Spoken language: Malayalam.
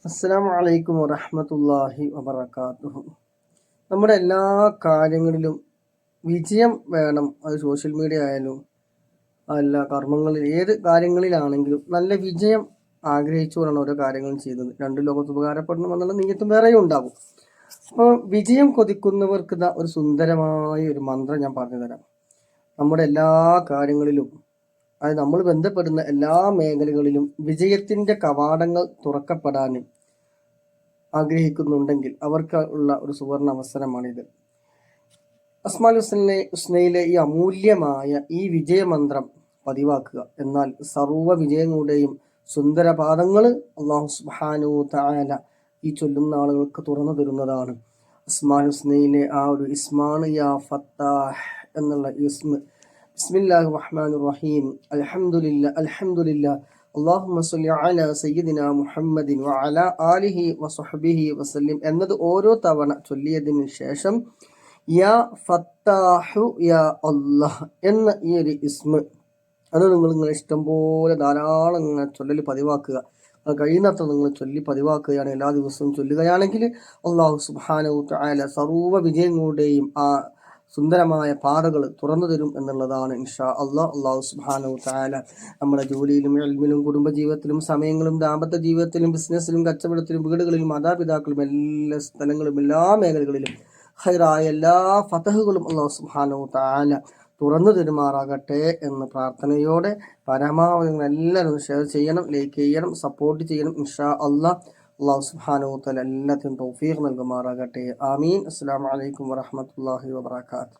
അസ്സലാമു അലൈക്കും വറഹ്മത്തുള്ളാഹി വബറകാതുഹു. നമ്മുടെ എല്ലാ കാര്യങ്ങളിലും വിജയം വേണം. അത് സോഷ്യൽ മീഡിയ ആയാലും അല്ല കർമ്മങ്ങളിൽ ഏത് കാര്യങ്ങളിലാണെങ്കിലും നല്ല വിജയം ആഗ്രഹിച്ചുകൊണ്ടാണ് ഓരോ കാര്യങ്ങളും ചെയ്യുന്നത്. രണ്ട് ലോകത്ത് ഉപകാരപ്പെടണമെന്നുള്ള നീയത്തും വേറെയും ഉണ്ടാകും. അപ്പോൾ വിജയം കൊതിക്കുന്നവർക്ക് ഒരു സുന്ദരമായ ഒരു മന്ത്രം ഞാൻ പറഞ്ഞു തരാം. നമ്മുടെ എല്ലാ കാര്യങ്ങളിലും അത് നമ്മൾ ബന്ധപ്പെടുന്ന എല്ലാ മേഖലകളിലും വിജയത്തിന്റെ കവാടങ്ങൾ തുറക്കപ്പെടാൻ ആഗ്രഹിക്കുന്നുണ്ടെങ്കിൽ അവർക്ക് ഉള്ള ഒരു സുവർണ അവസരമാണിത്. അസ്മാൽ ഹുസ്നയിലെ ഈ അമൂല്യമായ ഈ വിജയമന്ത്രം പതിവാക്കുക. എന്നാൽ സർവ്വ വിജയങ്ങളുടെയും സുന്ദരപാദങ്ങൾ അല്ലാഹു സുബ്ഹാനഹു തആല ഈ ചൊല്ലുന്ന ആളുകൾക്ക് തുറന്നു തരുന്നതാണ്. അസ്മാൽ ഹുസ്നയിലെ ആ ഒരു ഇസ്മാണ് യാ ഫത്താഹ് എന്നുള്ള ഇസ്മ. ബിസ്മില്ലാഹിർ റഹ്മാനിർ റഹീം. അൽഹംദുലില്ലാ അല്ലാഹുമ്മ സ്വല്ലി അലാ സയ്യിദിനാ മുഹമ്മദിൻ വഅലാ ആലിഹി വസഹ്ബിഹി വസല്ലം എന്നത് ഓരോ തവണ ചൊല്ലിയതിനു ശേഷം യാ ഫത്താഹു യാ അല്ലാഹ് എന്ന ഈ ഒരു ഇസ്മ അത് നിങ്ങൾ ഇഷ്ടം പോലെ ധാരാളം ചൊല്ലൽ പതിവാക്കുക. അത് കഴിയുന്നത്ര നിങ്ങൾ ചൊല്ലി പതിവാക്കുകയാണ്. എല്ലാ ദിവസവും ചൊല്ലുകയാണെങ്കിൽ അല്ലാഹു സുബ്ഹാനഹു തആല സർവ്വ വിജയങ്ങളുടെയും ആ സുന്ദരമായ പാതകൾ തുറന്നു തരും എന്നുള്ളതാണ് ഇൻഷാ അല്ലാഹ്. അല്ലാഹു സുബ്ഹാനഹു തആല നമ്മുടെ ജോലിയിലും ഇൽമിലും കുടുംബജീവിതത്തിലും സമയങ്ങളും ദാമ്പത്യ ജീവിതത്തിലും ബിസിനസ്സിലും കച്ചവടത്തിലും വീടുകളിലും മാതാപിതാക്കളും എല്ലാ സ്ഥലങ്ങളും എല്ലാ മേഖലകളിലും ഖൈറായ എല്ലാ ഫതഹുകളും അല്ലാഹു സുബ്ഹാനഹു തആല തുറന്നു തരുമാറാകട്ടെ എന്ന് പ്രാർത്ഥനയോടെ പരമാവധി എല്ലാവരും ഷെയർ ചെയ്യണം, ലൈക്ക് ചെയ്യണം, സപ്പോർട്ട് ചെയ്യണം ഇൻഷാ അല്ലാഹ്. അല്ലാഹു സുബ്ഹാനഹു തആല എല്ലാത്തിനും തൗഫീഖ് നൽകുമാറാകട്ടെ. ആമീൻ. അസ്സലാമു അലൈക്കും വറഹ്മത്തുള്ളാഹി വബറകാതുഹു.